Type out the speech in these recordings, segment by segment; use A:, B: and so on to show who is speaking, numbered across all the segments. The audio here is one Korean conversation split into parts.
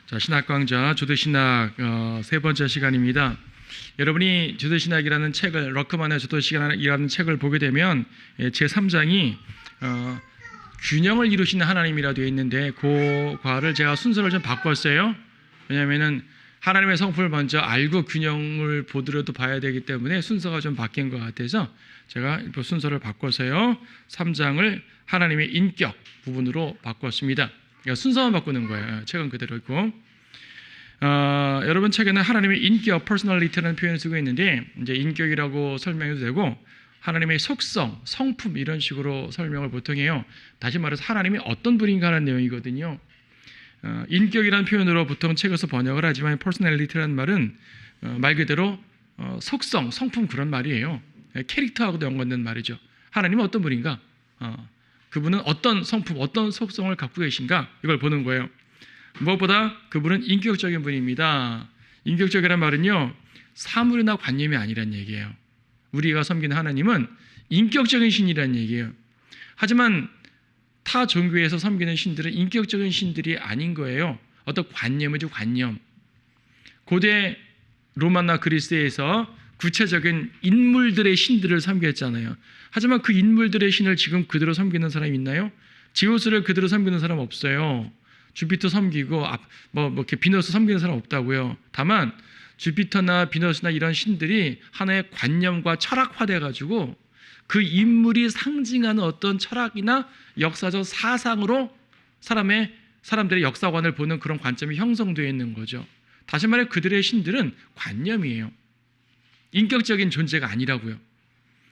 A: 자, 신학강좌 주도신학 세 번째 시간입니다. 여러분이 주도신학이라는 책을, 러크만의 주도신학이라는 책을 보게 되면 제3장이 균형을 이루시는 하나님이라 되어 있는데 그 과를 제가 순서를 좀 바꿨어요. 왜냐하면 하나님의 성품을 먼저 알고 균형을 보더라도 봐야 되기 때문에 순서가 좀 바뀐 것 같아서 제가 순서를 바꿔서요 3장을 하나님의 인격 부분으로 바꿨습니다. 그러니까 순서만 바꾸는 거예요. 책은 그대로 있고 여러분 책에는 하나님의 인격, personality라는 표현을 쓰고 있는데 이제 인격이라고 설명해도 되고 하나님의 속성, 성품 이런 식으로 설명을 보통 해요. 다시 말해서 하나님이 어떤 분인가 하는 내용이거든요. 인격이라는 표현으로 보통 책에서 번역을 하지만 personality라는 말은 말 그대로 속성, 성품 그런 말이에요. 캐릭터하고도 연관된 말이죠. 하나님은 어떤 분인가? 그분은 어떤 성품, 어떤 속성을 갖고 계신가? 이걸 보는 거예요. 무엇보다 그분은 인격적인 분입니다. 인격적이란 말은요, 사물이나 관념이 아니란 얘기예요. 우리가 섬기는 하나님은 인격적인 신이란 얘기예요. 하지만 타 종교에서 섬기는 신들은 인격적인 신들이 아닌 거예요. 어떤 관념이죠, 관념. 고대 로마나 그리스에서 구체적인 인물들의 신들을 섬겼잖아요. 하지만 그 인물들의 신을 지금 그대로 섬기는 사람이 있나요? 제우스를 그대로 섬기는 사람 없어요. 주피터 섬기고 이렇게 비너스 섬기는 사람 없다고요. 다만 주피터나 비너스나 이런 신들이 하나의 관념과 철학화돼 가지고 그 인물이 상징하는 어떤 철학이나 역사적 사상으로 사람들의 역사관을 보는 그런 관점이 형성되어 있는 거죠. 다시 말해 그들의 신들은 관념이에요. 인격적인 존재가 아니라고요.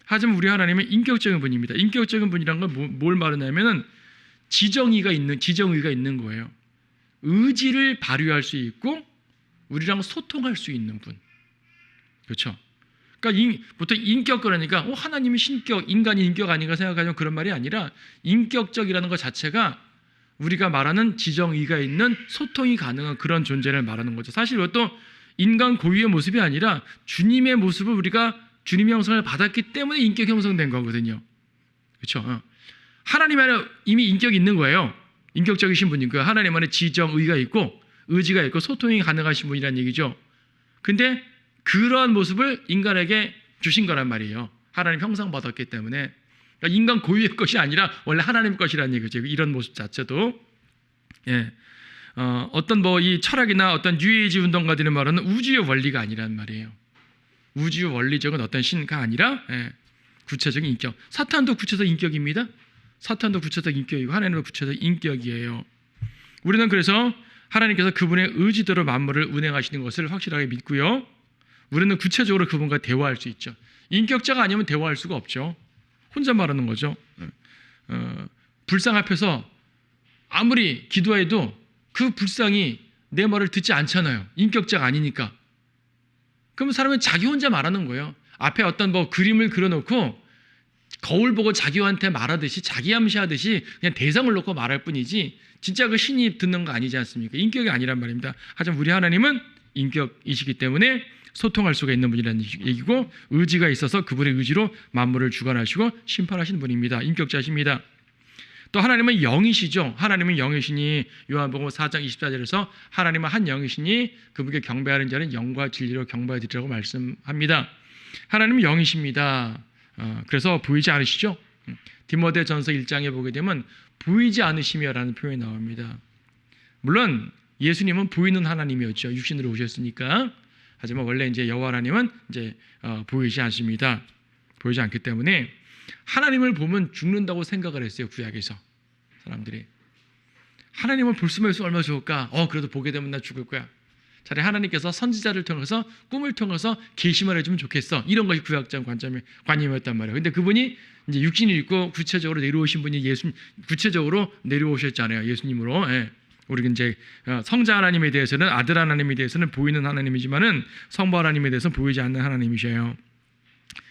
A: 하지만 우리 하나님은 인격적인 분입니다. 인격적인 분이란 건 뭘 말하냐면은 지정의가 있는 거예요. 의지를 발휘할 수 있고 우리랑 소통할 수 있는 분. 그렇죠? 그러니까 보통 인격 그러니까 하나님이 신격, 인간이 인격 아닌가 생각하면 그런 말이 아니라 인격적이라는 것 자체가 우리가 말하는 지정의가 있는 소통이 가능한 그런 존재를 말하는 거죠. 사실 이것도 인간 고유의 모습이 아니라 주님의 모습을 우리가 주님의 형상을 받았기 때문에 인격 형성된 거거든요. 그렇죠? 하나님 안에 이미 인격이 있는 거예요. 인격적이신 분인 거예요. 하나님 안에 지정의가 있고 의지가 있고 소통이 가능하신 분이라는 얘기죠. 근데 그러한 모습을 인간에게 주신 거란 말이에요. 하나님 형상 받았기 때문에. 그러니까 인간 고유의 것이 아니라 원래 하나님 것이라는 얘기죠. 이런 모습 자체도. 어떤 이 철학이나 어떤 뉴에이지 운동가들이 말하는 우주의 원리가 아니란 말이에요. 우주의 원리적인 어떤 신가 아니라 구체적인 인격. 사탄도 구체적 인격입니다. 사탄도 구체적 인격이고 하나님도 구체적 인격이에요. 우리는 그래서 하나님께서 그분의 의지대로 만물을 운행하시는 것을 확실하게 믿고요. 우리는 구체적으로 그분과 대화할 수 있죠. 인격자가 아니면 대화할 수가 없죠. 혼자 말하는 거죠. 불상 앞에서 아무리 기도해도 그 불상이 내 말을 듣지 않잖아요. 인격자가 아니니까. 그러면 사람은 자기 혼자 말하는 거예요. 앞에 어떤 그림을 그려놓고 거울 보고 자기한테 말하듯이 자기 암시하듯이 그냥 대상을 놓고 말할 뿐이지 진짜 그 신이 듣는 거 아니지 않습니까? 인격이 아니란 말입니다. 하지만 우리 하나님은 인격이시기 때문에 소통할 수가 있는 분이라는 얘기고 의지가 있어서 그분의 의지로 만물을 주관하시고 심판하시는 분입니다. 인격자십니다. 또 하나님은 영이시죠. 하나님은 영이시니 요한복음 4장 24절에서 하나님은 한 영이시니 그분께 경배하는 자는 영과 진리로 경배하리라고 말씀합니다. 하나님은 영이십니다. 그래서 보이지 않으시죠? 디모데전서 1장에 보게 되면 보이지 않으시며라는 표현이 나옵니다. 물론 예수님은 보이는 하나님이었죠. 육신으로 오셨으니까. 하지만 원래 이제 여호와 하나님은 이제 보이지 않습니다. 보이지 않기 때문에 하나님을 보면 죽는다고 생각을 했어요. 구약에서 사람들이 하나님을 볼 수만 있으면 얼마나 좋을까? 그래도 보게 되면 나 죽을 거야. 차라리 하나님께서 선지자를 통해서 꿈을 통해서 계시만 해주면 좋겠어. 이런 것이 구약적 관념이었단 말이에요. 근데 그분이 이제 육신이 있고 구체적으로 내려오신 분이 구체적으로 내려오셨잖아요. 예수님으로. 우리 이제 성자 하나님에 대해서는 아들 하나님에 대해서는 보이는 하나님이지만은 성부 하나님에 대해서는 보이지 않는 하나님이셔요.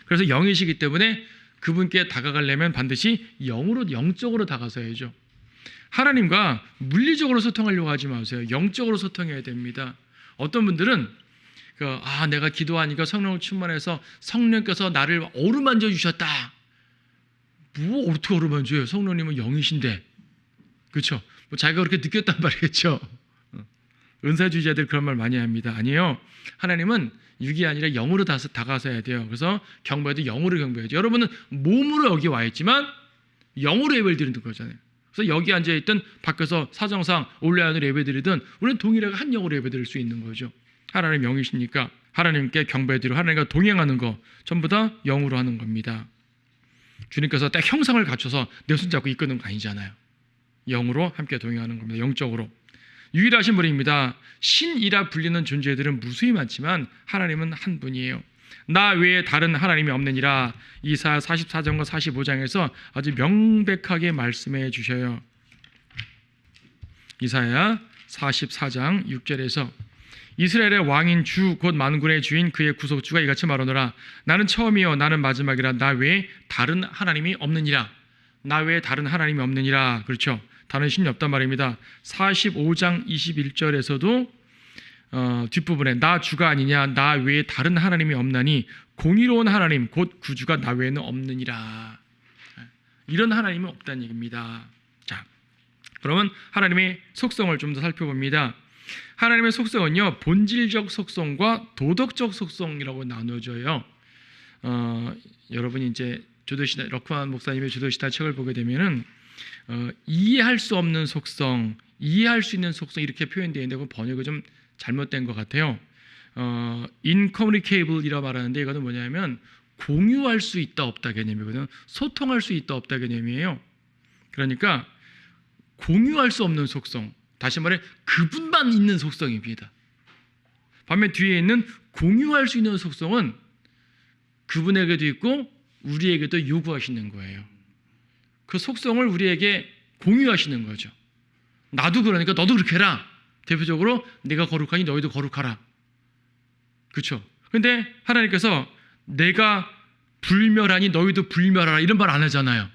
A: 그래서 영이시기 때문에 그분께 다가가려면 반드시 영적으로 다가서야죠. 하나님과 물리적으로 소통하려고 하지 마세요. 영적으로 소통해야 됩니다. 어떤 분들은 내가 기도하니까 성령을 충만해서 성령께서 나를 어루만져 주셨다. 어떻게 어루만져요? 성령님은 영이신데. 그렇죠? 자기가 그렇게 느꼈단 말이겠죠. 은사주의자들 그런 말 많이 합니다. 아니에요. 하나님은 육이 아니라 영으로 다가서야 돼요. 그래서 경배도 영으로 경배해야죠. 여러분은 몸으로 여기 와 있지만 영으로 예배를 드리는 거잖아요. 그래서 여기 앉아있든 밖에서 사정상 온라인으로 예배드리든 우리는 동일하게 한 영으로 예배드릴 수 있는 거죠. 하나님 영이시니까 하나님께 경배드리고 하나님과 동행하는 거 전부 다 영으로 하는 겁니다. 주님께서 딱 형상을 갖춰서 내 손 잡고 이끄는 거 아니잖아요. 영으로 함께 동행하는 겁니다. 영적으로. 유일하신 분입니다. 신이라 불리는 존재들은 무수히 많지만 하나님은 한 분이에요. 나 외에 다른 하나님이 없느니라. 이사야 44장과 45장에서 아주 명백하게 말씀해 주셔요. 이사야 44장 6절에서 이스라엘의 왕인 주 곧 만군의 주인 그의 구속주가 이같이 말하노라. 나는 처음이요 나는 마지막이라. 나 외에 다른 하나님이 없느니라. 나 외에 다른 하나님이 없느니라. 그렇죠. 다른 신이 없단 말입니다. 45장 21절에서도 뒷부분에 나 주가 아니냐 나 외에 다른 하나님이 없나니 공의로운 하나님 곧 구주가 나 외에는 없느니라. 이런 하나님은 없다는 얘기입니다. 자, 그러면 하나님의 속성을 좀 더 살펴봅니다. 하나님의 속성은요 본질적 속성과 도덕적 속성이라고 나눠져요. 여러분이 이제 주도시다 러크만 목사님의 주도시다 책을 보게 되면은 이해할 수 없는 속성, 이해할 수 있는 속성 이렇게 표현되어 있는데 그 번역이 좀 잘못된 것 같아요. incommunicable이라 말하는데 이거는 뭐냐면 공유할 수 있다 없다 개념이거든요. 소통할 수 있다 없다 개념이에요. 그러니까 공유할 수 없는 속성, 다시 말해 그분만 있는 속성입니다. 반면 뒤에 있는 공유할 수 있는 속성은 그분에게도 있고 우리에게도 요구하시는 거예요. 그 속성을 우리에게 공유하시는 거죠. 나도 그러니까 너도 그렇게 해라. 대표적으로 내가 거룩하니 너희도 거룩하라. 그렇죠? 근데 하나님께서 내가 불멸하니 너희도 불멸하라 이런 말 안 하잖아요.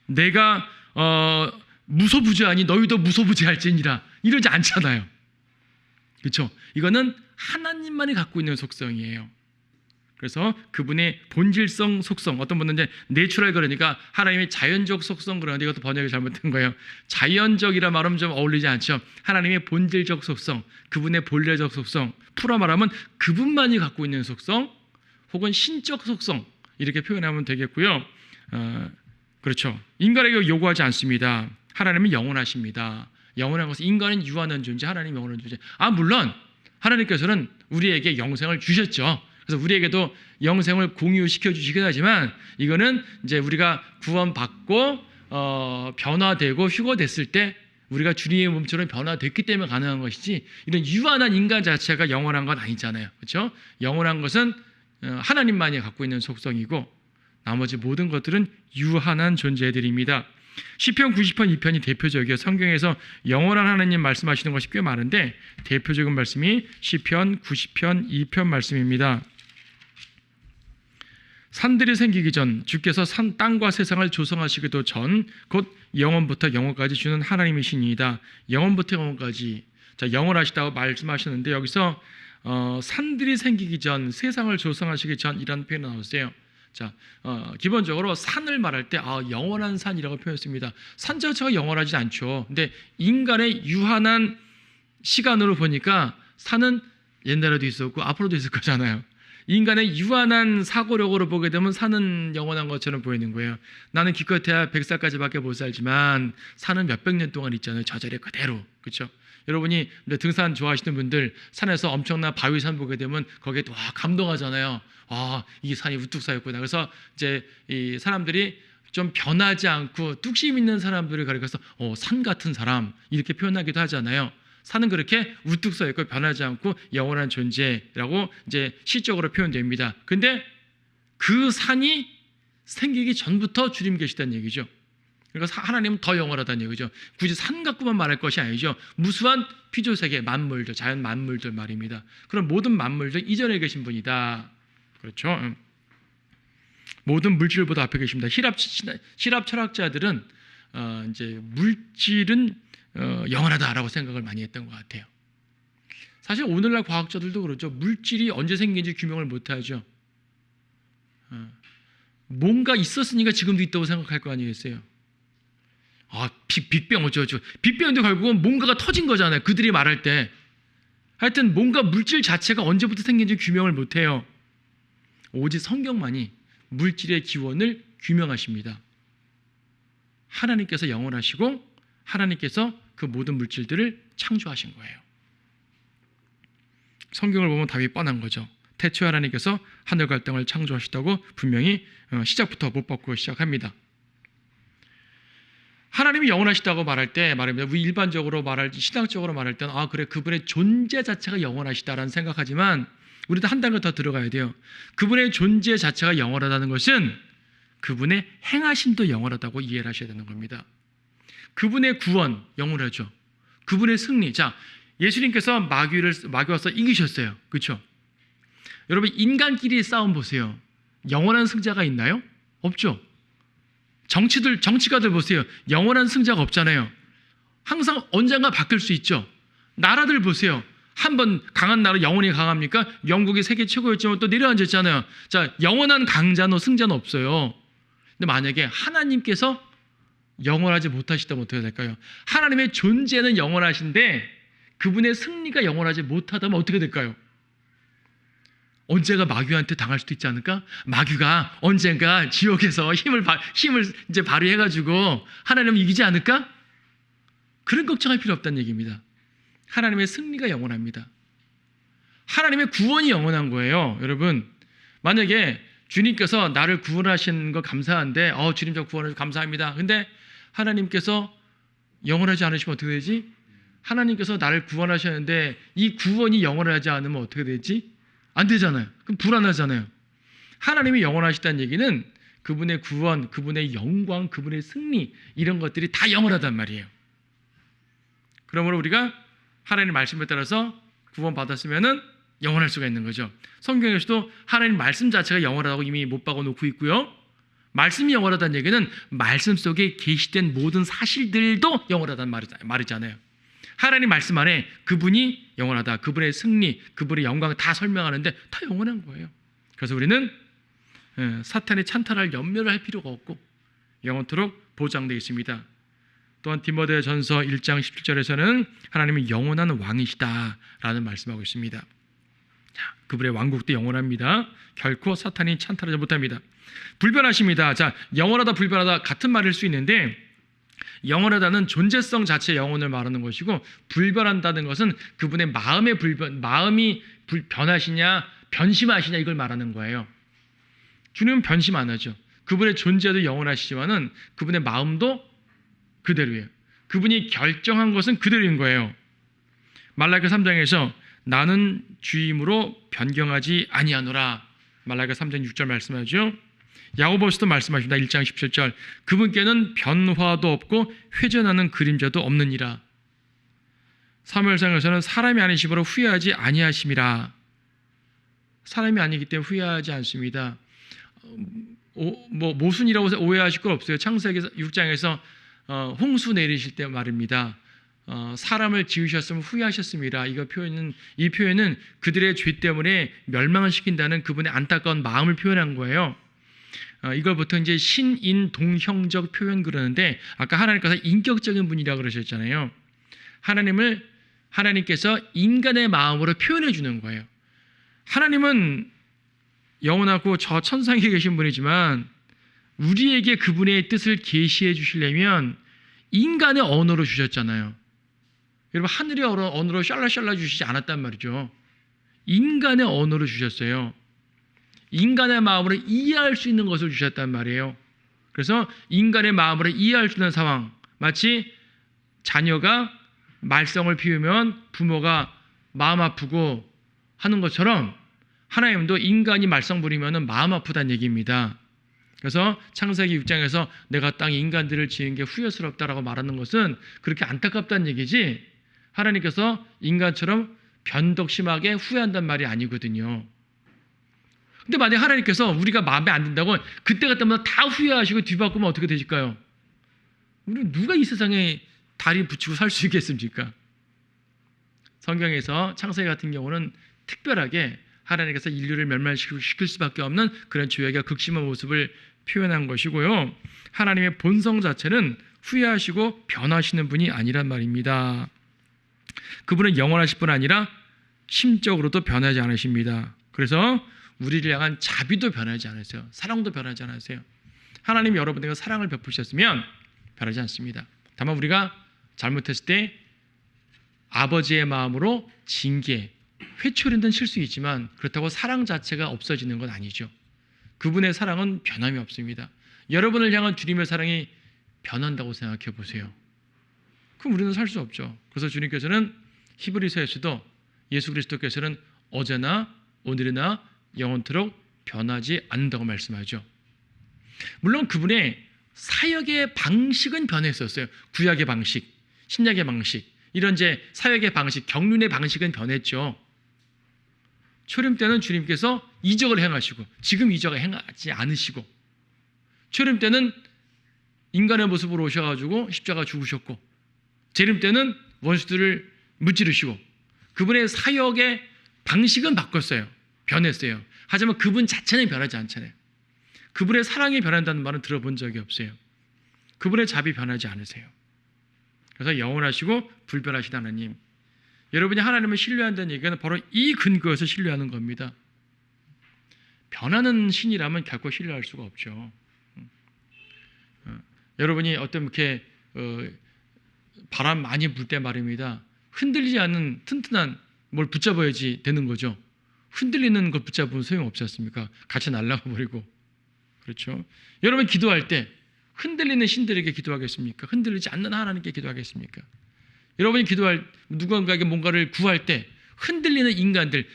A: 내가 무소부지하니 너희도 무소부지할지니라 이러지 않잖아요. 그렇죠? 이거는 하나님만이 갖고 있는 속성이에요. 그래서 그분의 본질성 속성, 어떤 분은 이제 내추럴 그러니까 하나님의 자연적 속성 그러는데 이것도 번역이 잘못된 거예요. 자연적이라 말하면 좀 어울리지 않죠. 하나님의 본질적 속성, 그분의 본래적 속성, 풀어 말하면 그분만이 갖고 있는 속성, 혹은 신적 속성 이렇게 표현하면 되겠고요. 그렇죠. 인간에게 요구하지 않습니다. 하나님은 영원하십니다. 영원한 것은 인간은 유한한 존재, 하나님은 영원한 존재. 물론 하나님께서는 우리에게 영생을 주셨죠. 그래서 우리에게도 영생을 공유시켜 주시긴 하지만 이거는 이제 우리가 구원받고 변화되고 휴거됐을 때 우리가 주님의 몸처럼 변화됐기 때문에 가능한 것이지 이런 유한한 인간 자체가 영원한 건 아니잖아요. 그렇죠? 영원한 것은 하나님만이 갖고 있는 속성이고 나머지 모든 것들은 유한한 존재들입니다. 시편 90편 2편이 대표적이에요. 성경에서 영원한 하나님 말씀하시는 것이 꽤 많은데 대표적인 말씀이 시편 90편 2편 말씀입니다. 산들이 생기기 전 주께서 산 땅과 세상을 조성하시기도 전 곧 영원부터 영원까지 주는 하나님이시니이다. 영원부터 영원까지. 자, 영원하시다고 말씀하셨는데 여기서 산들이 생기기 전 세상을 조성하시기 전 이런 표현이 나왔어요. 자, 기본적으로 산을 말할 때 영원한 산이라고 표현했습니다. 산 자체가 영원하지 않죠. 근데 인간의 유한한 시간으로 보니까 산은 옛날에도 있었고 앞으로도 있을 거잖아요. 인간의 유한한 사고력으로 보게 되면 산은 영원한 것처럼 보이는 거예요. 나는 기껏해야 100살까지밖에 못 살지만 산은 몇백 년 동안 있잖아요. 저 자리에 그대로. 그렇죠? 여러분이 등산 좋아하시는 분들 산에서 엄청난 바위산 보게 되면 거기에 와 감동하잖아요. 이 산이 우뚝 서 있구나. 그래서 이제 이 사람들이 좀 변하지 않고 뚝심 있는 사람들을 가리켜서 산 같은 사람 이렇게 표현하기도 하잖아요. 산은 그렇게 우뚝 서 있고 변하지 않고 영원한 존재라고 이제 시적으로 표현됩니다. 근데 그 산이 생기기 전부터 주님 계시다는 얘기죠. 그러니까 하나님은 더 영원하다는 얘기죠. 굳이 산 갖고만 말할 것이 아니죠. 무수한 피조세계 만물들, 자연 만물들 말입니다. 그런 모든 만물들 이전에 계신 분이다. 그렇죠. 모든 물질보다 앞에 계십니다.希腊철학자들은 이제 물질은 영원하다라고 생각을 많이 했던 것 같아요. 사실 오늘날 과학자들도 그렇죠. 물질이 언제 생긴지 규명을 못하죠. 뭔가 있었으니까 지금도 있다고 생각할 거 아니겠어요. 빅뱅 어쩌고 빅뱅도 결국은 뭔가가 터진 거잖아요. 그들이 말할 때. 하여튼 뭔가 물질 자체가 언제부터 생긴지 규명을 못해요. 오직 성경만이 물질의 기원을 규명하십니다. 하나님께서 영원하시고 하나님께서 그 모든 물질들을 창조하신 거예요. 성경을 보면 답이 뻔한 거죠. 태초에 하나님께서 하늘과 땅을 창조하셨다고 분명히 시작부터 못 받고 시작합니다. 하나님이 영원하시다고 말할 때 말입니다. 우리 일반적으로 말할 때 신앙적으로 말할 때는 그래 그분의 존재 자체가 영원하시다라는 생각하지만 우리도 한 단계 더 들어가야 돼요. 그분의 존재 자체가 영원하다는 것은 그분의 행하심도 영원하다고 이해를 하셔야 되는 겁니다. 그분의 구원 영원하죠. 그분의 승리. 자, 예수님께서 마귀와서 이기셨어요. 그렇죠? 여러분 인간끼리 싸움 보세요. 영원한 승자가 있나요? 없죠. 정치가들 보세요. 영원한 승자가 없잖아요. 항상 언젠가 바뀔 수 있죠. 나라들 보세요. 한번 강한 나라 영원히 강합니까? 영국이 세계 최고였지만 또 내려앉았잖아요. 자, 영원한 강자는 승자는 없어요. 근데 만약에 하나님께서 영원하지 못하시다면 어떻게 될까요? 하나님의 존재는 영원하신데 그분의 승리가 영원하지 못하다면 어떻게 될까요? 언제가 마귀한테 당할 수도 있지 않을까? 마귀가 언젠가 지옥에서 힘을 이제 발휘해가지고 하나님을 이기지 않을까? 그런 걱정할 필요 없다는 얘기입니다. 하나님의 승리가 영원합니다. 하나님의 구원이 영원한 거예요. 여러분, 만약에 주님께서 나를 구원하신 거 감사한데 주님 저 구원해 주셔서 감사합니다. 근데 하나님께서 영원하지 않으시면 어떻게 되지? 하나님께서 나를 구원하셨는데 이 구원이 영원하지 않으면 어떻게 되지? 안 되잖아요. 그럼 불안하잖아요. 하나님이 영원하시다는 얘기는 그분의 구원, 그분의 영광, 그분의 승리 이런 것들이 다 영원하단 말이에요. 그러므로 우리가 하나님 말씀에 따라서 구원받았으면은 영원할 수가 있는 거죠. 성경에서도 하나님 말씀 자체가 영원하다고 이미 못 박아놓고 있고요. 말씀이 영원하다는 얘기는 말씀 속에 계시된 모든 사실들도 영원하다는 말이잖아요. 하나님 말씀 안에 그분이 영원하다, 그분의 승리, 그분의 영광 다 설명하는데 다 영원한 거예요. 그래서 우리는 사탄의 찬탈할 염려를 할 필요가 없고 영원토록 보장되어 있습니다. 또한 디모데 전서 1장 17절에서는 하나님은 영원한 왕이시다라는 말씀하고 있습니다. 자, 그분의 왕국도 영원합니다. 결코 사탄이 찬탈하지 못합니다. 불변하십니다. 자, 영원하다 불변하다 같은 말일 수 있는데 영원하다는 존재성 자체의 영혼을 말하는 것이고 불변한다는 것은 그분의 마음이 변하시냐 변심하시냐 이걸 말하는 거예요. 주님은 변심 안 하죠. 그분의 존재도 영원하시지만은 그분의 마음도 그대로예요. 그분이 결정한 것은 그대로인 거예요. 말라기 3장에서 나는 주임으로 변경하지 아니하노라. 말라기 3장 6절 말씀하죠. 야고보서도 말씀하십니다. 1장 17절 그분께는 변화도 없고 회전하는 그림자도 없느니라. 사무엘상에서는 사람이 아니심으로 후회하지 아니하심이라. 사람이 아니기 때문에 후회하지 않습니다. 모순이라고 오해하실 거 없어요. 창세기 6장에서 홍수 내리실 때 말입니다. 사람을 지으셨으면 후회하셨습니다. 이 표현은 그들의 죄 때문에 멸망을 시킨다는 그분의 안타까운 마음을 표현한 거예요. 이걸 보통 이제 신인동형적 표현 그러는데 아까 하나님께서 인격적인 분이라고 그러셨잖아요. 하나님께서 인간의 마음으로 표현해 주는 거예요. 하나님은 영원하고 저 천상에 계신 분이지만 우리에게 그분의 뜻을 계시해 주시려면 인간의 언어로 주셨잖아요. 여러분 하늘의 언어로 샬라샬라 주시지 않았단 말이죠. 인간의 언어로 주셨어요. 인간의 마음으로 이해할 수 있는 것을 주셨단 말이에요. 그래서 인간의 마음으로 이해할 수 있는 상황, 마치 자녀가 말썽을 피우면 부모가 마음 아프고 하는 것처럼 하나님도 인간이 말썽 부리면 마음 아프다는 얘기입니다. 그래서 창세기 6장에서 내가 땅에 인간들을 지은 게 후회스럽다라고 말하는 것은 그렇게 안타깝다는 얘기지 하나님께서 인간처럼 변덕심하게 후회한단 말이 아니거든요. 근데 만약에 하나님께서 우리가 마음에 안 든다고 그때 갔다면 다 후회하시고 뒤바꾸면 어떻게 되실까요? 우리 누가 이 세상에 다리 붙이고 살 수 있겠습니까? 성경에서 창세기 같은 경우는 특별하게 하나님께서 인류를 멸망시킬 수밖에 없는 그런 죄악의 극심한 모습을 표현한 것이고요. 하나님의 본성 자체는 후회하시고 변하시는 분이 아니란 말입니다. 그분은 영원하실 뿐 아니라 심적으로도 변하지 않으십니다. 그래서 우리를 향한 자비도 변하지 않으세요. 사랑도 변하지 않으세요. 하나님이 여러분에게 사랑을 베푸셨으면 변하지 않습니다. 다만 우리가 잘못했을 때 아버지의 마음으로 징계, 회초리는 칠 수 있지만 그렇다고 사랑 자체가 없어지는 건 아니죠. 그분의 사랑은 변함이 없습니다. 여러분을 향한 주님의 사랑이 변한다고 생각해 보세요. 그럼 우리는 살 수 없죠. 그래서 주님께서는 히브리서에서도 예수 그리스도께서는 어제나 오늘이나 영원토록 변하지 않는다고 말씀하죠. 물론 그분의 사역의 방식은 변했었어요. 구약의 방식, 신약의 방식, 이런 이제 사역의 방식, 경륜의 방식은 변했죠. 초림 때는 주님께서 이적을 행하시고 지금 이적을 행하지 않으시고, 초림 때는 인간의 모습으로 오셔가지고 십자가 죽으셨고, 재림 때는 원수들을 무찌르시고, 그분의 사역의 방식은 바꿨어요. 변했어요. 하지만 그분 자체는 변하지 않잖아요. 그분의 사랑이 변한다는 말은 들어본 적이 없어요. 그분의 자비 변하지 않으세요. 그래서 영원하시고 불변하신 하나님, 여러분이 하나님을 신뢰한다는 얘기는 바로 이 근거에서 신뢰하는 겁니다. 변하는 신이라면 결코 신뢰할 수가 없죠. 여러분이 어떤 이렇게 바람 많이 불 때 말입니다. 흔들리지 않는 튼튼한 뭘 붙잡아야지 되는 거죠. 흔들리는 걸 붙잡으면 소용없지 않습니까? 같이 날아가 버리고. 그렇죠? 여러분 기도할 때 흔들리는 신들에게 기도하겠습니까? 흔들리지 않는 하나님께 기도하겠습니까? 여러분이 기도할 누군가에게 뭔가를 구할 때 흔들리는 인간들,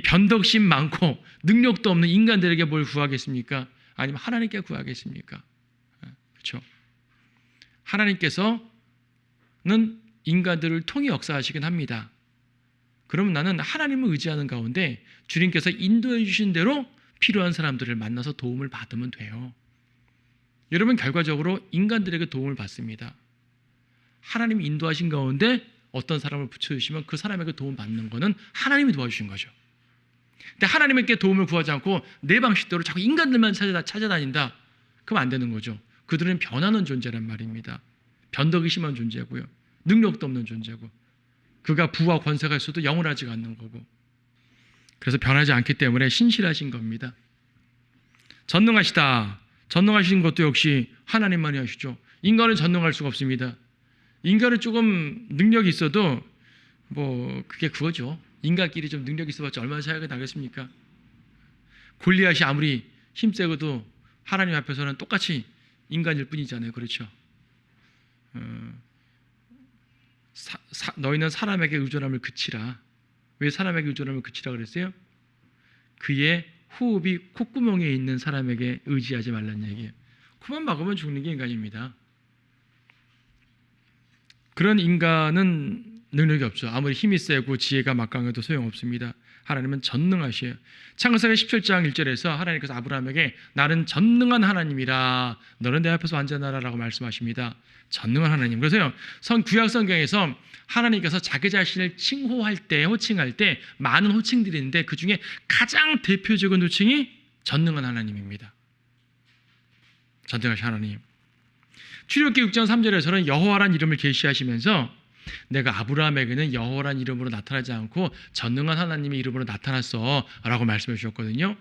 A: 변덕심 많고 능력도 없는 인간들에게 뭘 구하겠습니까? 아니면 하나님께 구하겠습니까? 그렇죠? 하나님께서는 인간들을 통해 역사하시긴 합니다. 그러면 나는 하나님을 의지하는 가운데 주님께서 인도해 주신 대로 필요한 사람들을 만나서 도움을 받으면 돼요. 여러분 결과적으로 인간들에게 도움을 받습니다. 하나님이 인도하신 가운데 어떤 사람을 붙여주시면 그 사람에게 도움 받는 것은 하나님이 도와주신 거죠. 근데 하나님께 도움을 구하지 않고 내 방식대로 자꾸 인간들만 찾아다닌다. 그럼 안 되는 거죠. 그들은 변하는 존재란 말입니다. 변덕이 심한 존재고요. 능력도 없는 존재고, 그가 부와 권세가 있어도 영원하지가 않는 거고, 그래서 변하지 않기 때문에 신실하신 겁니다. 전능하시다. 전능하신 것도 역시 하나님만이 하시죠. 인간은 전능할 수가 없습니다. 인간은 조금 능력이 있어도 그게 그거죠. 인간끼리 좀 능력이 있어봤자 얼마나 차이가 나겠습니까? 골리앗이 아무리 힘세고도 하나님 앞에서는 똑같이 인간일 뿐이잖아요. 그렇죠? 너희는 사람에게 의존함을 그치라. 왜 사람에게 의존함을 그치라 그랬어요? 그의 호흡이 콧구멍에 있는 사람에게 의지하지 말라는 얘기예요. 코만 막으면 죽는 게 인간입니다. 그런 인간은 능력이 없죠. 아무리 힘이 세고 지혜가 막강해도 소용없습니다. 하나님은 전능하셔요. 창세기 17장 1절에서 하나님께서 아브라함에게 나는 전능한 하나님이라, 너는 내 앞에서 완전하라 라고 말씀하십니다. 전능한 하나님. 그래서요, 구약 성경에서 하나님께서 자기 자신을 칭호할 때, 호칭할 때 많은 호칭들이 있는데 그 중에 가장 대표적인 호칭이 전능한 하나님입니다. 전능하신 하나님. 출애굽기 6장 3절에서는 여호와란 이름을 계시하시면서 내가 아브라함에게는 여호와란 이름으로 나타나지 않고 전능한 하나님의 이름으로 나타났어 라고 말씀해 주셨거든요.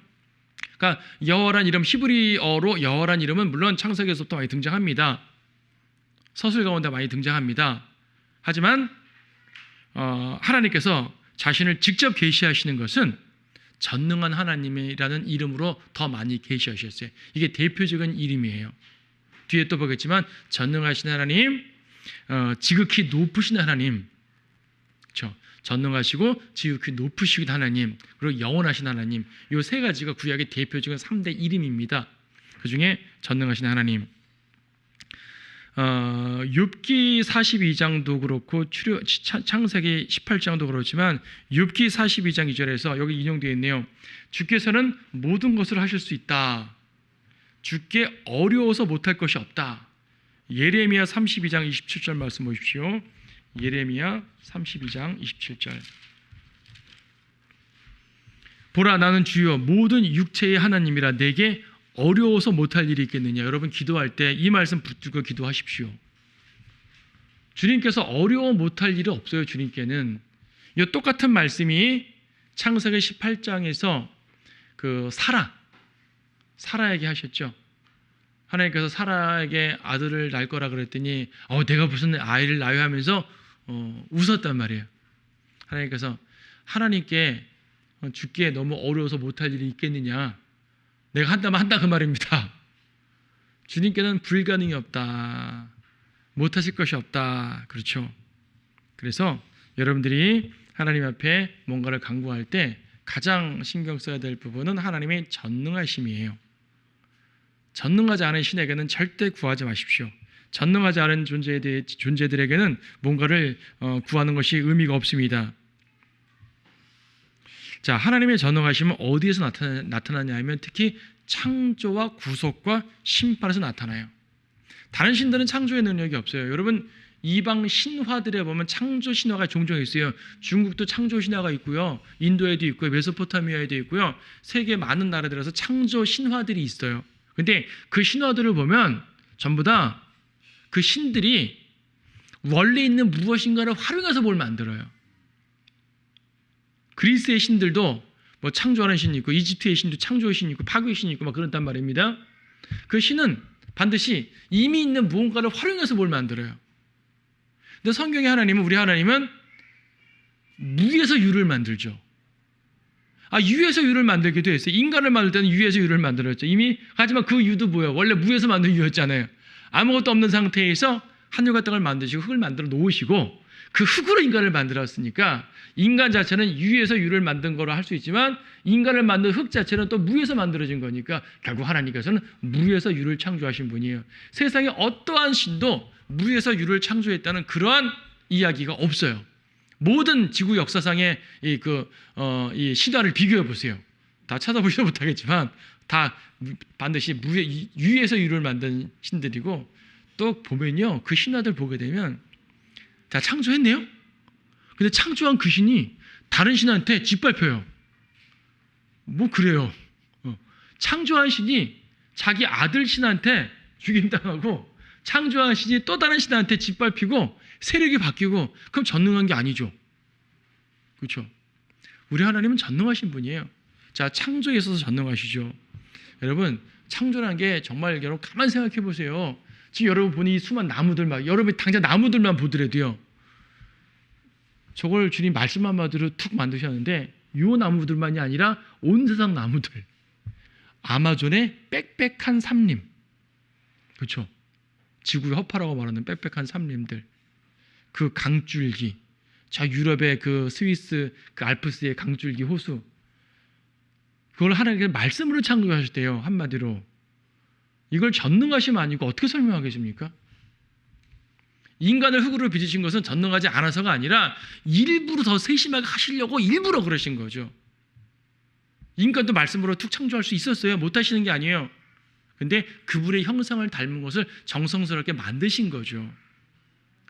A: 그러니까 여호와란 이름, 히브리어로 여호와란 이름은 물론 창세기에서부터 많이 등장합니다. 서술 가운데 많이 등장합니다. 하지만 하나님께서 자신을 직접 계시하시는 것은 전능한 하나님이라는 이름으로 더 많이 계시하셨어요. 이게 대표적인 이름이에요. 뒤에 또 보겠지만 전능하신 하나님, 지극히 높으신 하나님, 그렇죠? 전능하시고 지극히 높으신 하나님, 그리고 영원하신 하나님, 이 세 가지가 구약의 대표적인 3대 이름입니다. 그 중에 전능하신 하나님. 욥기 42장도 그렇고 창세기 18장도 그렇지만 욥기 42장 2절에서 여기 인용되어 있네요. 주께서는 모든 것을 하실 수 있다. 주께 어려워서 못할 것이 없다. 예레미야 32장 27절 말씀 보십시오. 예레미야 32장 27절. 보라, 나는 주여 모든 육체의 하나님이라 내게 어려워서 못할 일이 있겠느냐. 여러분 기도할 때 이 말씀 붙들고 기도하십시오. 주님께서 어려워 못할 일이 없어요. 주님께는. 이 똑같은 말씀이 창세기 18장에서 그 사라에게 하셨죠. 하나님께서 사라에게 아들을 낳을 거라 그랬더니 내가 무슨 아이를 낳아야 하면서 웃었단 말이에요. 하나님께서 하나님께 죽기에 너무 어려워서 못할 일이 있겠느냐. 내가 한다면 한다 그 말입니다. 주님께는 불가능이 없다. 못하실 것이 없다. 그렇죠. 그래서 여러분들이 하나님 앞에 뭔가를 간구할 때 가장 신경 써야 될 부분은 하나님의 전능하심이에요. 전능하지 않은 신에게는 절대 구하지 마십시오. 전능하지 않은 존재들에게는 뭔가를 구하는 것이 의미가 없습니다. 자, 하나님의 전능하심은 어디에서 나타나냐 하면 특히 창조와 구속과 심판에서 나타나요. 다른 신들은 창조의 능력이 없어요. 여러분 이방 신화들에 보면 창조 신화가 종종 있어요. 중국도 창조 신화가 있고요. 인도에도 있고요. 메소포타미아에도 있고요. 세계 많은 나라들에서 창조 신화들이 있어요. 근데 그 신화들을 보면 전부 다 그 신들이 원래 있는 무엇인가를 활용해서 뭘 만들어요. 그리스의 신들도 뭐 창조하는 신이 있고 이집트의 신도 창조의 신이 있고 파괴의 신이 있고 막 그런단 말입니다. 그 신은 반드시 이미 있는 무언가를 활용해서 뭘 만들어요. 근데 성경의 하나님은 우리 하나님은 무에서 유를 만들죠. 유에서 유를 만들기도 했어요. 인간을 만들 때는 유에서 유를 만들었죠. 이미 하지만 그 유도 뭐예요? 원래 무에서 만든 유였잖아요. 아무것도 없는 상태에서 하늘과 땅을 만드시고 흑을 만들어 놓으시고 그 흑으로 인간을 만들었으니까 인간 자체는 유에서 유를 만든 거로 할 수 있지만 인간을 만든 흑 자체는 또 무에서 만들어진 거니까 결국 하나님께서는 무에서 유를 창조하신 분이에요. 세상에 어떠한 신도 무에서 유를 창조했다는 그러한 이야기가 없어요. 모든 지구 역사상의 이 신화를 비교해 보세요. 다 찾아보시지 못하겠지만 다 반드시 유에서 유를 만든 신들이고 또 보면요 그 신화들 보게 되면 다 창조했네요. 근데 창조한 그 신이 다른 신한테 짓밟혀요. 뭐 그래요. 창조한 신이 자기 아들 신한테 죽임당하고 창조한 신이 또 다른 신한테 짓밟히고 세력이 바뀌고 그럼 전능한 게 아니죠. 그렇죠? 우리 하나님은 전능하신 분이에요. 자, 창조에 있어서 전능하시죠. 여러분 창조라는 게 정말 여러분 가만 생각해 보세요. 지금 여러분 보니 이 수많은 나무들만 여러분 당장 나무들만 보더라도요. 저걸 주님 말씀 한마디로 툭 만드셨는데 이 나무들만이 아니라 온 세상 나무들. 아마존의 빽빽한 삼림. 그렇죠? 지구의 허파라고 말하는 빽빽한 삼림들. 그 강줄기. 저 유럽의 그 스위스 그 알프스의 강줄기 호수. 그걸 하나님께서 말씀으로 창조하셨대요. 한마디로. 이걸 전능하심 아니고 어떻게 설명하겠습니까? 인간을 흙으로 빚으신 것은 전능하지 않아서가 아니라 일부러 더 세심하게 하시려고 일부러 그러신 거죠. 인간도 말씀으로 툭 창조할 수 있었어요. 못 하시는 게 아니에요. 근데 그분의 형상을 닮은 것을 정성스럽게 만드신 거죠.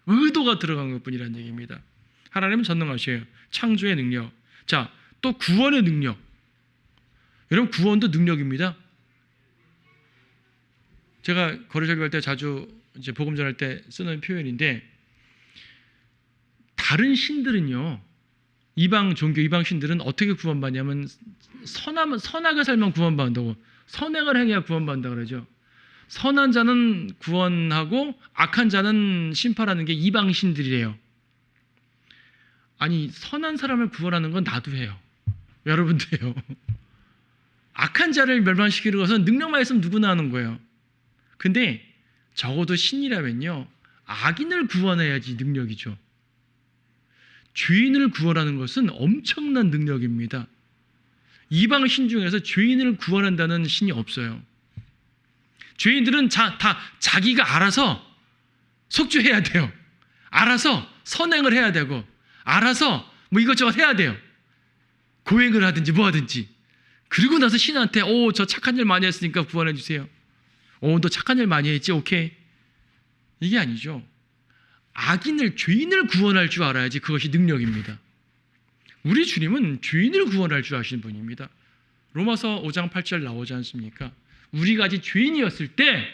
A: 의도가 들어간 것뿐이라는 얘기입니다. 하나님은 전능하셔요. 창조의 능력. 자, 또 구원의 능력. 여러분 구원도 능력입니다. 제가 거리설교할 때 자주 이제 복음 전할 때 쓰는 표현인데 다른 신들은요. 이방 종교 이방 신들은 어떻게 구원받냐면 선하게 살면 구원받는다고 선행을 행해야 구원받는다 그러죠. 선한 자는 구원하고 악한 자는 심판하는 게 이방 신들이래요. 아니 선한 사람을 구원하는 건 나도 해요. 여러분도 해요. 악한 자를 멸망시키는 것은 능력만 있으면 누구나 하는 거예요. 근데 적어도 신이라면요. 악인을 구원해야지 능력이죠. 죄인을 구원하는 것은 엄청난 능력입니다. 이방 신 중에서 죄인을 구원한다는 신이 없어요. 죄인들은 다 자기가 알아서 속죄해야 돼요. 알아서 선행을 해야 되고 알아서 뭐 이것저것 해야 돼요. 고행을 하든지 뭐 하든지. 그리고 나서 신한테 저 착한 일 많이 했으니까 구원해 주세요. 너 착한 일 많이 했지? 오케이. 이게 아니죠. 악인을 죄인을 구원할 줄 알아야지 그것이 능력입니다. 우리 주님은 죄인을 구원할 줄 아시는 분입니다. 로마서 5장 8절 나오지 않습니까? 우리가 아직 죄인이었을 때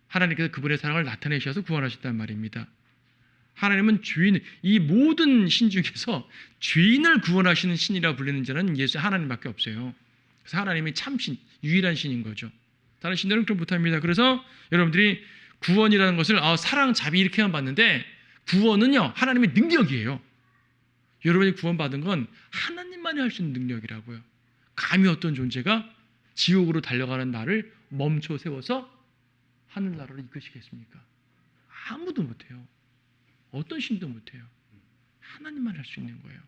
A: 하나님께서 그분의 사랑을 나타내셔서 구원하셨단 말입니다. 하나님은 죄인, 이 모든 신 중에서 죄인을 구원하시는 신이라 불리는 자는 예수 하나님밖에 없어요. 그래서 하나님이 참신, 유일한 신인 거죠. 다른 신들은 그렇게 못합니다. 그래서 여러분들이 구원이라는 것을 사랑, 자비 이렇게만 봤는데 구원은요 하나님의 능력이에요. 여러분이 구원받은 건 하나님만이 할 수 있는 능력이라고요. 감히 어떤 존재가 지옥으로 달려가는 나를 멈춰 세워서 하늘나라로 이끄시겠습니까? 아무도 못해요. 어떤 신도 못해요. 하나님만 할 수 있는 거예요.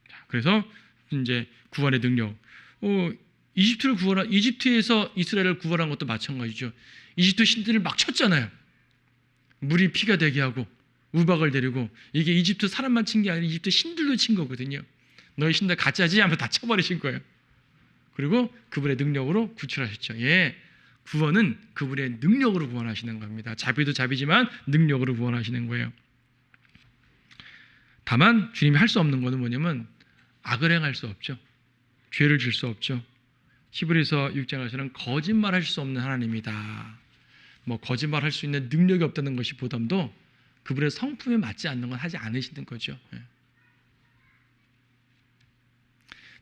A: 자, 그래서 이제 구원의 능력. 이집트에서 이스라엘을 구원한 것도 마찬가지죠. 이집트 신들을 막 쳤잖아요. 물이 피가 되게 하고 우박을 데리고, 이게 이집트 사람만 친 게 아니라 이집트 신들도 친 거거든요. 너희 신들 가짜지 하면 다 쳐버리신 거예요. 그리고 그분의 능력으로 구출하셨죠. 예, 구원은 그분의 능력으로 구원하시는 겁니다. 자비도 자비지만 능력으로 구원하시는 거예요. 다만 주님이 할 수 없는 것은 뭐냐면 악을 행할 수 없죠. 죄를 질 수 없죠. 히브리서 6장에서는 거짓말할 수 없는 하나님이다. 거짓말할 수 있는 능력이 없다는 것이 보담도 그분의 성품에 맞지 않는 건 하지 않으시는 거죠. 예.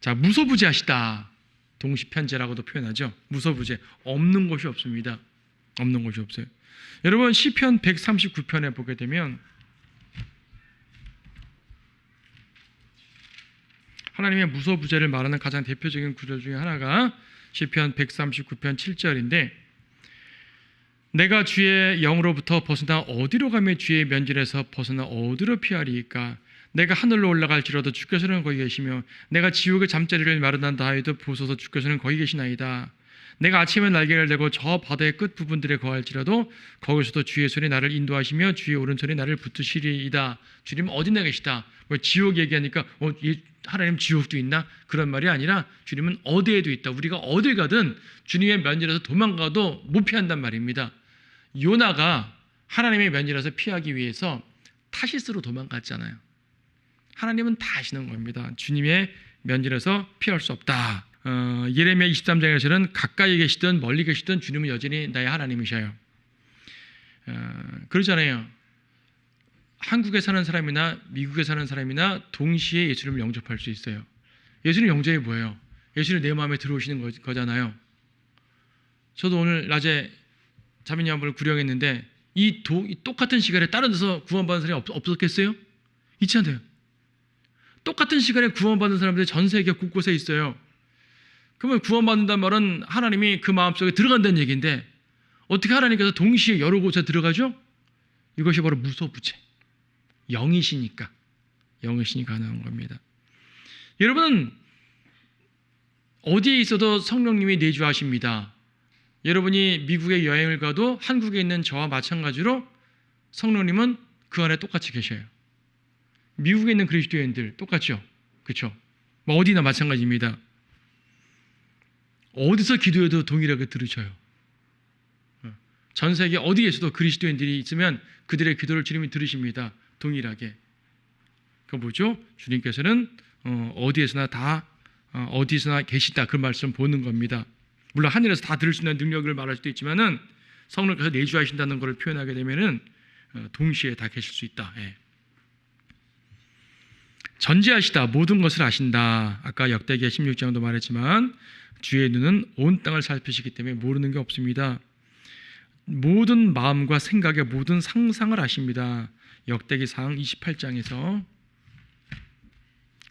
A: 자, 무소부재하시다. 동시편재라고도 표현하죠. 무소부재, 없는 것이 없습니다. 없는 것이 없어요. 여러분 시편 139편에 보게 되면 하나님의 무소부재를 말하는 가장 대표적인 구절 중에 하나가 시편 139편 7절인데, 내가 주의 영으로부터 벗어나 어디로 가며 주의 면전에서 벗어나 어디로 피하리이까? 내가 하늘로 올라갈지라도 주께서는 거기 계시며 내가 지옥의 잠자리를 마련한다 하여도 보소서 주께서는 거기 계시나이다. 내가 아침에 날개를 내고 저 바다의 끝 부분들에 거할지라도 거기서도 주의 손이 나를 인도하시며 주의 오른손이 나를 붙드시리이다. 주님 어디나 계시다. 지옥 얘기하니까 하나님 지옥도 있나? 그런 말이 아니라 주님은 어디에도 있다. 우리가 어딜 가든 주님의 면전에서 도망가도 못 피한단 말입니다. 요나가 하나님의 면전에서 피하기 위해서 타시스로 도망갔잖아요. 하나님은 다 아시는 겁니다. 주님의 면전에서 피할 수 없다. 예레미야 23장에서는 가까이 계시든 멀리 계시든 주님은 여전히 나의 하나님이셔요. 그러잖아요. 한국에 사는 사람이나 미국에 사는 사람이나 동시에 예수님을 영접할 수 있어요. 예수님 영접이 뭐예요? 예수님 내 마음에 들어오시는 거잖아요. 저도 오늘 낮에 자매님 한 분을 구령했는데 이 똑같은 시간에 다른 데서 구원받은 사람이 없었겠어요? 있지 않아요. 똑같은 시간에 구원받은 사람들이 전 세계 곳곳에 있어요. 그러면 구원받는다는 말은 하나님이 그 마음속에 들어간다는 얘기인데 어떻게 하나님께서 동시에 여러 곳에 들어가죠? 이것이 바로 무소부재. 영이시니까 가능한 겁니다. 여러분은 어디에 있어도 성령님이 내주하십니다. 여러분이 미국에 여행을 가도 한국에 있는 저와 마찬가지로 성령님은 그 안에 똑같이 계셔요. 미국에 있는 그리스도인들 똑같죠? 그렇죠? 어디나 마찬가지입니다. 어디서 기도해도 동일하게 들으셔요. 전 세계 어디에서도 그리스도인들이 있으면 그들의 기도를 주님이 들으십니다. 동일하게. 그 뭐죠? 주님께서는 어디서나 계시다. 그 말씀 보는 겁니다. 물론 하늘에서 다 들을 수 있는 능력을 말할 수도 있지만은 성령께서 내주하신다는 것을 표현하게 되면은 동시에 다 계실 수 있다. 예. 전지하시다. 모든 것을 아신다. 아까 역대기야 16장도 말했지만 주의 눈은 온 땅을 살피시기 때문에 모르는 게 없습니다. 모든 마음과 생각의 모든 상상을 아십니다. 역대기상 28장에서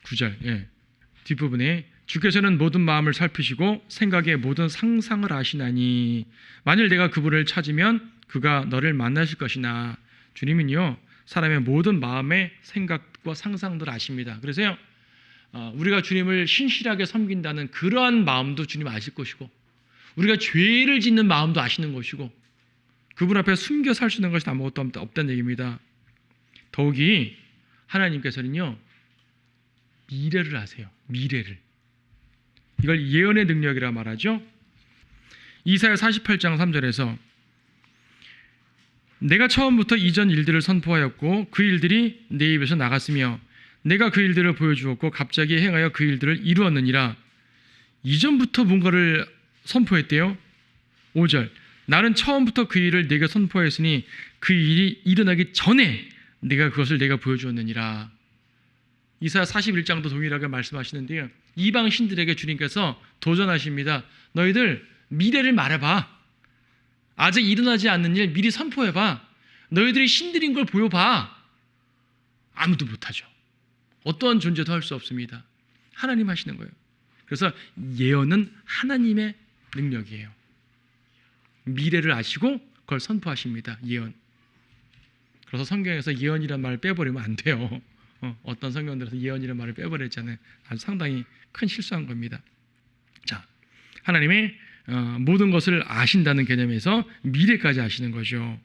A: 9절 예. 뒷부분에 주께서는 모든 마음을 살피시고 생각의 모든 상상을 아시나니 만일 내가 그분을 찾으면 그가 너를 만나실 것이나. 주님은요 사람의 모든 마음의 생각과 상상들을 아십니다. 그래서요 우리가 주님을 신실하게 섬긴다는 그러한 마음도 주님 아실 것이고 우리가 죄를 짓는 마음도 아시는 것이고 그분 앞에 숨겨 살 수 있는 것이 아무것도 없다는 얘기입니다. 더욱이 하나님께서는요 미래를 아세요. 미래를. 이걸 예언의 능력이라 말하죠. 이사야 48장 3절에서 내가 처음부터 이전 일들을 선포하였고 그 일들이 내 입에서 나갔으며 내가 그 일들을 보여주었고 갑자기 행하여 그 일들을 이루었느니라. 이전부터 뭔가를 선포했대요? 5절. 나는 처음부터 그 일을 네가 선포했으니 그 일이 일어나기 전에 네가 그것을 내가 보여주었느니라. 이사야 41장도 동일하게 말씀하시는데요. 이방 신들에게 주님께서 도전하십니다. 너희들 미래를 말해봐. 아직 일어나지 않는 일 미리 선포해봐. 너희들이 신들인 걸 보여봐. 아무도 못하죠. 어떠한 존재도 할 수 없습니다. 하나님 하시는 거예요. 그래서 예언은 하나님의 능력이에요. 미래를 아시고 그걸 선포하십니다. 예언. 그래서 성경에서 예언이라는 말을 빼버리면 안 돼요. 어떤 성경들에서 예언이라는 말을 빼버렸잖아요. 아주 상당히 큰 실수한 겁니다. 자, 하나님의 모든 것을 아신다는 개념에서 미래까지 아시는 거죠.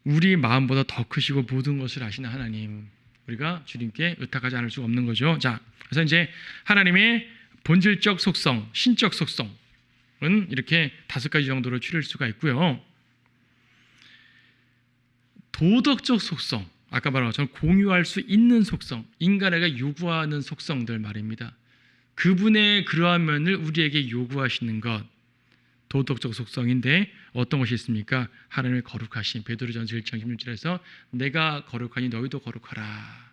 A: 우리 마음보다 더 크시고 모든 것을 아시는 하나님, 우리가 주님께 의탁하지 않을 수가 없는 거죠. 자, 그래서 이제 하나님의 본질적 속성, 신적 속성은 이렇게 5가지 정도로 추릴 수가 있고요. 도덕적 속성, 아까 말한 것처럼 공유할 수 있는 속성, 인간에게 요구하는 속성들 말입니다. 그분의 그러한 면을 우리에게 요구하시는 것, 도덕적 속성인데 어떤 것이 있습니까? 하나님의 거룩하심. 베드로전서 1장 16절에서 내가 거룩하니 너희도 거룩하라.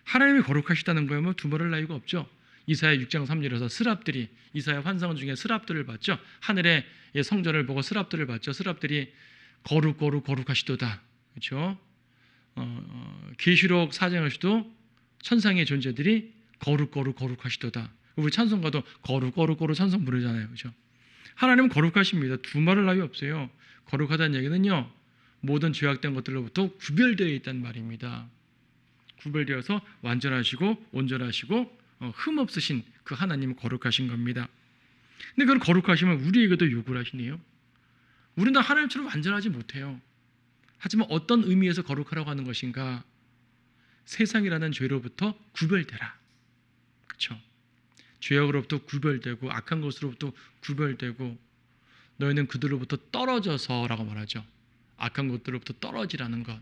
A: 하나님이 거룩하시다는 거에 뭐 두말할 나위가 없죠. 이사야 6장 3절에서 스랍들이, 이사야 환상 중에 스랍들을 봤죠. 하늘의 성전을 보고 스랍들을 봤죠. 스랍들이 거룩하시도다. 그렇죠? 계시록 4장에서도 천상의 존재들이 거룩하시도다. 우리 찬송가도 거룩 찬송 부르잖아요. 그렇죠? 하나님은 거룩하십니다. 두말할 나위 없어요. 거룩하다는 얘기는요, 모든 죄악된 것들로부터 구별되어 있다는 말입니다. 구별되어서 완전하시고 온전하시고 흠 없으신 그 하나님은 거룩하신 겁니다. 근데 그런 거룩하시면 우리에게도 요구를 하시네요. 우리는 하나님처럼 완전하지 못해요. 하지만 어떤 의미에서 거룩하라고 하는 것인가? 세상이라는 죄로부터 구별되라. 그렇죠? 죄악으로부터 구별되고 악한 것으로부터 구별되고 너희는 그들로부터 떨어져서라고 말하죠. 악한 것들로부터 떨어지라는 것.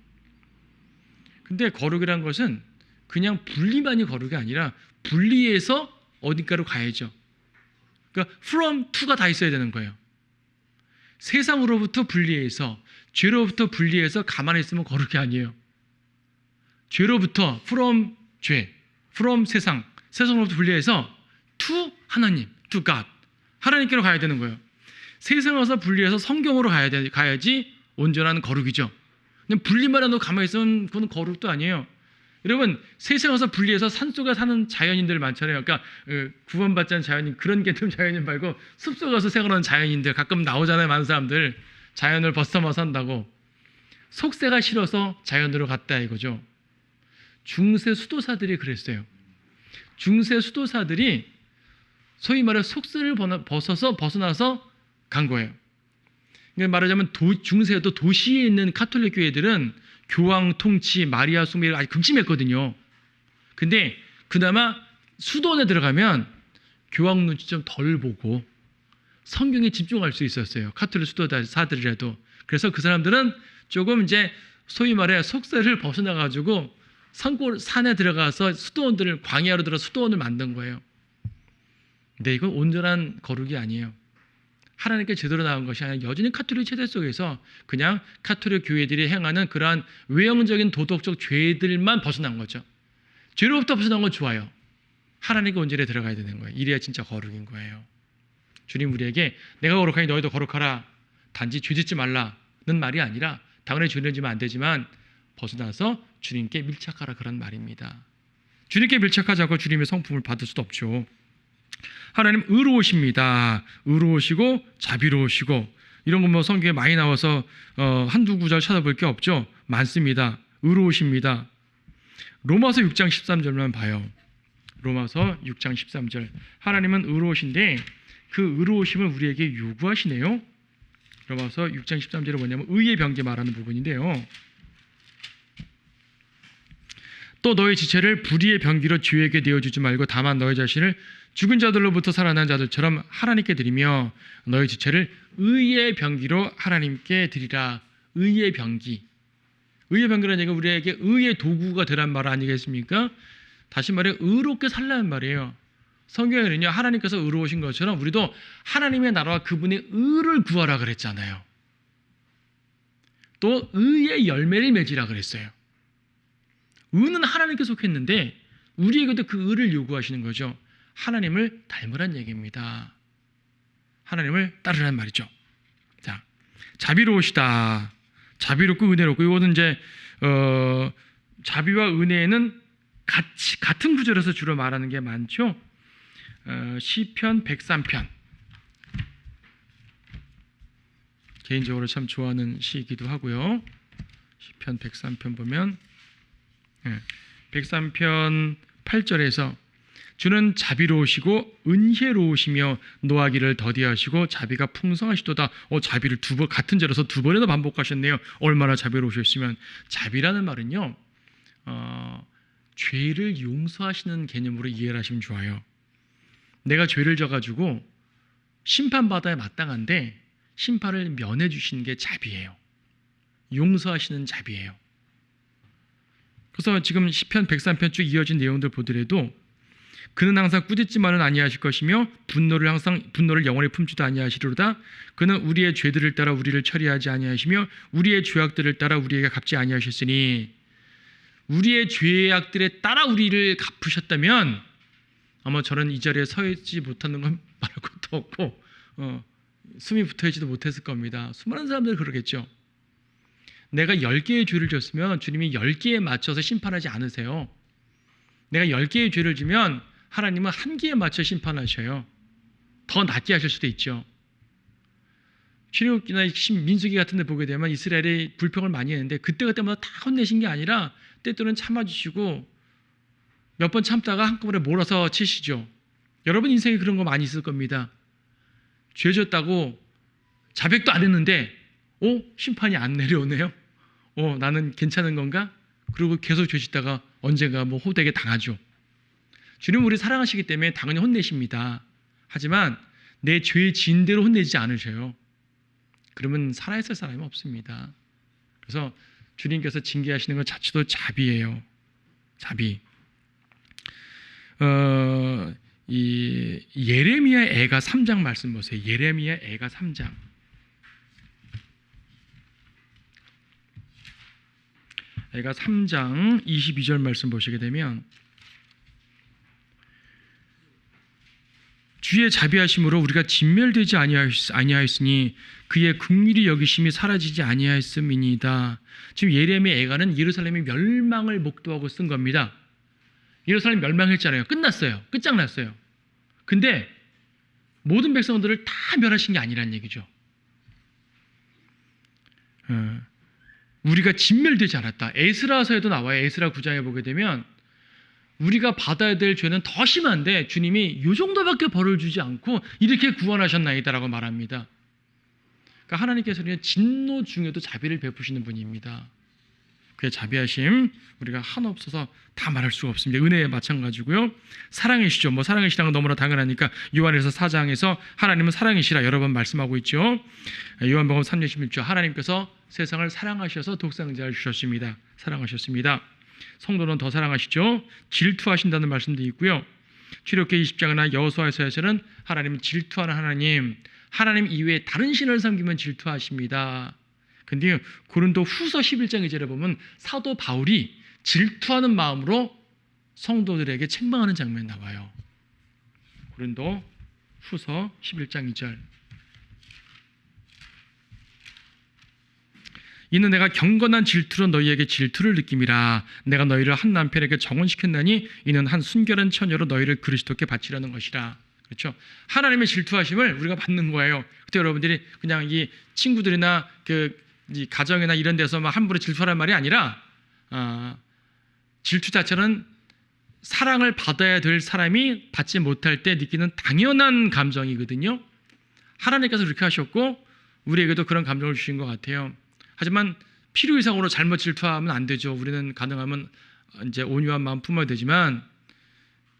A: 근데 거룩이라는 것은 그냥 분리만이 거룩이 아니라 분리해서 어딘가로 가야죠. 그러니까 from to가 다 있어야 되는 거예요. 세상으로부터 분리해서, 죄로부터 분리해서 가만히 있으면 거룩이 아니에요. 죄로부터 from 죄, from 세상으로부터 분리해서 to 하나님, to God, 하나님께로 가야 되는 거예요. 세상에서 분리해서 성경으로 가야지 온전한 거룩이죠. 그냥 분리만 해도 가만히 있으면 그건 거룩도 아니에요. 여러분, 세상에서 분리해서 산속에 사는 자연인들 많잖아요. 그러니까 구원받지 않은 자연인, 그런 개념 자연인 말고 숲속에서 생활하는 자연인들 가끔 나오잖아요. 많은 사람들 자연을 벗어나서 산다고. 속세가 싫어서 자연으로 갔다 이거죠. 중세 수도사들이 그랬어요. 중세 수도사들이 소위 말해 속세를 벗어나서 간 거예요. 그러니까 말하자면 중세도 도시에 있는 카톨릭 교회들은 교황 통치, 마리아 숭배를 아주 극심했거든요. 근데 그나마 수도원에 들어가면 교황 눈치 좀 덜 보고 성경에 집중할 수 있었어요. 카톨릭 수도사들이라도. 그래서 그 사람들은 조금 이제 소위 말해 속세를 벗어나가지고 산에 들어가서 수도원들을, 광야로 들어 수도원을 만든 거예요. 근데 이건 온전한 거룩이 아니에요. 하나님께 제대로 나온 것이 아니라 여전히 카톨릭 체제 속에서 그냥 카톨릭 교회들이 행하는 그러한 외형적인 도덕적 죄들만 벗어난 거죠. 죄로부터 벗어난 건 좋아요. 하나님께 온전히 들어가야 되는 거예요. 이래야 진짜 거룩인 거예요. 주님 우리에게 내가 거룩하니 너희도 거룩하라, 단지 죄짓지 말라는 말이 아니라, 당연히 죄를 지면 안 되지만 벗어나서 주님께 밀착하라, 그런 말입니다. 주님께 밀착하지 않고 주님의 성품을 받을 수도 없죠. 하나님 의로우십니다. 의로우시고 자비로우시고, 이런 거 뭐 성경에 많이 나와서 한두 구절 찾아볼 게 없죠. 많습니다. 의로우십니다. 로마서 6장 13절만 봐요. 로마서 6장 13절. 하나님은 의로우신데 그 의로우심을 우리에게 요구하시네요. 로마서 6장 13절은 뭐냐면 의의 병기 말하는 부분인데요. 또 너희 지체를 불의의 병기로 죄에게 내어주지 말고 다만 너희 자신을 죽은 자들로부터 살아난 자들처럼 하나님께 드리며 너희 지체를 의의 병기로 하나님께 드리라. 의의 병기. 의의 병기라는 얘기가 우리에게 의의 도구가 되란 말 아니겠습니까? 다시 말해 의롭게 살라는 말이에요. 성경에는요, 하나님께서 의로우신 것처럼 우리도 하나님의 나라와 그분의 의를 구하라 그랬잖아요. 또 의의 열매를 맺으라 그랬어요. 의는 하나님께 속했는데 우리에게도 그 의를 요구하시는 거죠. 하나님을 닮으란 얘기입니다. 하나님을 따르란 말이죠. 자, 자비로우시다. 자비롭고 은혜롭고, 이것은 이제 자비와 은혜는 같은 구절에서 주로 말하는 게 많죠. 시편 103편. 개인적으로 참 좋아하는 시이기도 하고요. 시편 103편 보면 103편 8절에서 주는 자비로우시고 은혜로우시며 노하기를 더디하시고 자비가 풍성하시도다. 자비를 같은 절에서 두 번이나 반복하셨네요. 얼마나 자비로우셨으면. 자비라는 말은요, 죄를 용서하시는 개념으로 이해를 하시면 좋아요. 내가 죄를 져가지고 심판받아야 마땅한데 심판을 면해 주시는 게 자비예요. 용서하시는 자비예요. 그래서 지금 시편 103편 쭉 이어진 내용들 보더라도 그는 항상 꾸짖지만은 아니하실 것이며 분노를 영원히 품지도 아니하시리로다. 그는 우리의 죄들을 따라 우리를 처리하지 아니하시며 우리의 죄악들을 따라 우리에게 갚지 아니하셨으니, 우리의 죄악들에 따라 우리를 갚으셨다면 아마 저는 이 자리에 서 있지 못하는 건 말할 것도 없고 숨이 붙어있지도 못했을 겁니다. 수많은 사람들이 그러겠죠. 내가 10개의 죄를 졌으면 주님이 10개에 맞춰서 심판하지 않으세요. 내가 10개의 죄를 지면 하나님은 1개에 맞춰 심판하셔요. 더 낮게 하실 수도 있죠. 출애굽기나 민수기 같은 데 보게 되면 이스라엘이 불평을 많이 했는데 그때마다 다 혼내신 게 아니라 때때로는 참아주시고 몇 번 참다가 한꺼번에 몰아서 치시죠. 여러분 인생에 그런 거 많이 있을 겁니다. 죄 졌다고 자백도 안 했는데 심판이 안 내려오네요. 나는 괜찮은 건가? 그리고 계속 죄 짓다가 언젠가 호되게 당하죠. 주님은 우리 사랑하시기 때문에 당연히 혼내십니다. 하지만 내 죄 지은 대로 혼내지 않으셔요. 그러면 살아있을 사람이 없습니다. 그래서 주님께서 징계하시는 것 자체도 자비예요. 자비. 이 예레미야 애가 3장 말씀 보세요. 예레미야 애가 3장. 애가 3장 22절 말씀 보시게 되면, 주의 자비하심으로 우리가 진멸되지 아니하였으니 그의 긍휼히 여기심이 사라지지 아니하였음이니이다. 지금 예레미야 애가는 예루살렘의 멸망을 목도하고 쓴 겁니다. 예루살렘 멸망했잖아요. 끝났어요. 끝장났어요. 근데 모든 백성들을 다 멸하신 게 아니란 얘기죠. 우리가 진멸되지 않았다. 에스라서에도 나와요. 에스라 9장에 보게 되면 우리가 받아야 될 죄는 더 심한데 주님이 이 정도밖에 벌을 주지 않고 이렇게 구원하셨나이다라고 말합니다. 그러니까 하나님께서는 진노 중에도 자비를 베푸시는 분입니다. 그의 자비하심 우리가 한없어서 다 말할 수가 없습니다. 은혜에 마찬가지고요. 사랑이시죠. 사랑이시라는 건 너무나 당연하니까 요한에서 4장에서 하나님은 사랑이시라 여러 번 말씀하고 있죠. 요한복음 3장 16절 하나님께서 세상을 사랑하셔서 독생자를 주셨습니다. 사랑하셨습니다. 성도는 더 사랑하시죠. 질투하신다는 말씀도 있고요. 출애굽기 20장이나 여호수아서에서는 하나님은 질투하는 하나님 이외에 다른 신을 섬기면 질투하십니다. 근데 고린도 후서 11장 2절에 보면 사도 바울이 질투하는 마음으로 성도들에게 책망하는 장면이 나와요. 고린도 후서 11장 2절. 이는 내가 경건한 질투로 너희에게 질투를 느낌이라. 내가 너희를 한 남편에게 정혼시켰나니 이는 한 순결한 처녀로 너희를 그리스도께 바치려는 것이라. 그렇죠? 하나님의 질투하심을 우리가 받는 거예요. 그때 여러분들이 그냥 이 친구들이나 이 가정이나 이런 데서 막 함부로 질투하란 말이 아니라 질투 자체는 사랑을 받아야 될 사람이 받지 못할 때 느끼는 당연한 감정이거든요. 하나님께서 그렇게 하셨고 우리에게도 그런 감정을 주신 것 같아요. 하지만 필요 이상으로 잘못 질투하면 안 되죠. 우리는 가능하면 이제 온유한 마음 품어야 되지만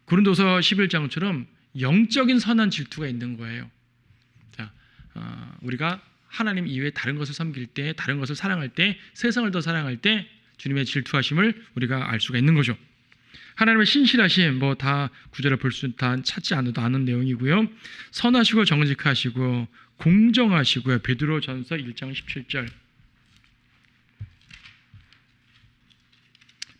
A: 고린도서 11장처럼 영적인 선한 질투가 있는 거예요. 자, 우리가 하나님 이외에 다른 것을 섬길 때, 다른 것을 사랑할 때, 세상을 더 사랑할 때 주님의 질투하심을 우리가 알 수가 있는 거죠. 하나님의 신실하심 뭐 다 구절을 볼 수 다 찾지 않아도 아는 내용이고요. 선하시고 정직하시고 공정하시고요. 베드로전서 1장 17절.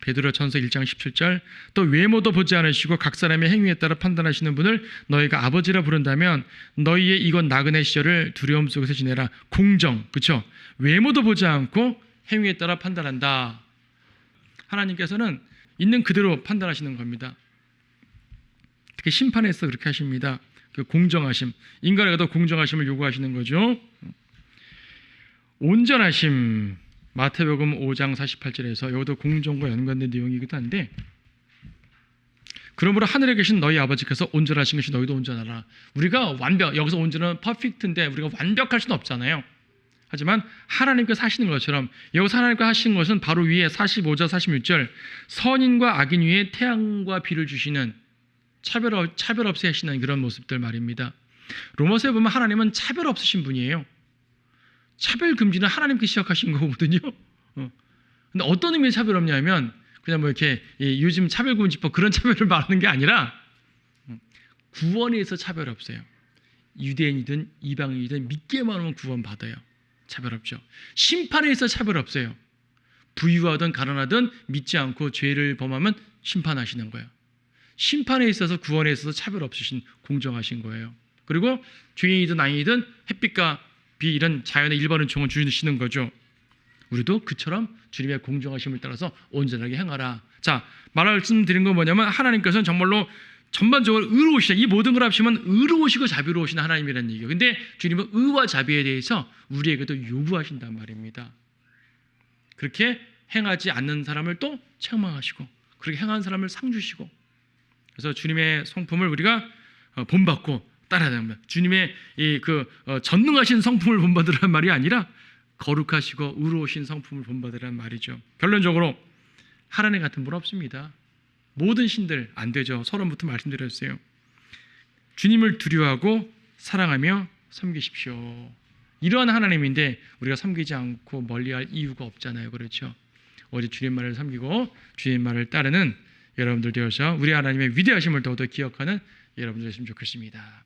A: 베드로전서 1장 17절. 또 외모도 보지 않으시고 각 사람의 행위에 따라 판단하시는 분을 너희가 아버지라 부른다면 너희의 이곳 나그네 시절을 두려움 속에서 지내라. 공정, 그렇죠? 외모도 보지 않고 행위에 따라 판단한다. 하나님께서는 있는 그대로 판단하시는 겁니다. 특히 심판에서 그렇게 하십니다. 그 공정하심, 인간에게도 공정하심을 요구하시는 거죠. 온전하심, 마태복음 5장 48절에서 이것도 공정과 연관된 내용이기도 한데, 그러므로 하늘에 계신 너희 아버지께서 온전하신 것이 너희도 온전하라. 우리가 여기서 온전은 퍼펙트인데 우리가 완벽할 수는 없잖아요. 하지만 하나님께서 하시는 것처럼 여기서 하나님께서 하시는 것은 바로 위에 45절 46절 선인과 악인 위에 태양과 비를 주시는 차별 없이 하시는 그런 모습들 말입니다. 로마서에 보면 하나님은 차별 없으신 분이에요. 차별 금지는 하나님께 시작하신 거거든요. 근데 어떤 의미의 차별 없냐면 그냥 뭐 이렇게 요즘 차별금지법 그런 차별을 말하는 게 아니라 구원에 있어 차별 없어요. 유대인이든 이방인이든 믿기만 하면 구원 받아요. 차별 없죠. 심판에 있어 차별 없어요. 부유하든 가난하든 믿지 않고 죄를 범하면 심판하시는 거예요. 심판에 있어서 구원에 있어서 차별 없으신 공정하신 거예요. 그리고 죄인이든 아인이든 햇빛과 비 이런 자연의 일반 은총을 주시는 거죠. 우리도 그처럼 주님의 공정하심을 따라서 온전하게 행하라. 자, 말씀드린 건 뭐냐면 하나님께서는 정말로 전반적으로 의로우시다. 이 모든 걸 합치면 의로우시고 자비로우신 하나님이라는 얘기예요. 근데 주님은 의와 자비에 대해서 우리에게도 요구하신단 말입니다. 그렇게 행하지 않는 사람을 또 책망하시고 그렇게 행한 사람을 상 주시고, 그래서 주님의 성품을 우리가 본받고 따라야 됩니다. 주님의 전능하신 성품을 본받으라는 말이 아니라 거룩하시고 의로우신 성품을 본받으라는 말이죠. 결론적으로 하나님 같은 분 없습니다. 모든 신들 안 되죠. 서론부터 말씀드렸어요. 주님을 두려워하고 사랑하며 섬기십시오. 이러한 하나님인데 우리가 섬기지 않고 멀리할 이유가 없잖아요. 그렇죠? 오직 주님 말을 섬기고 주님 말을 따르는 여러분들 되어서 우리 하나님의 위대하심을 더욱더 기억하는 여러분들 되셨으면 좋겠습니다.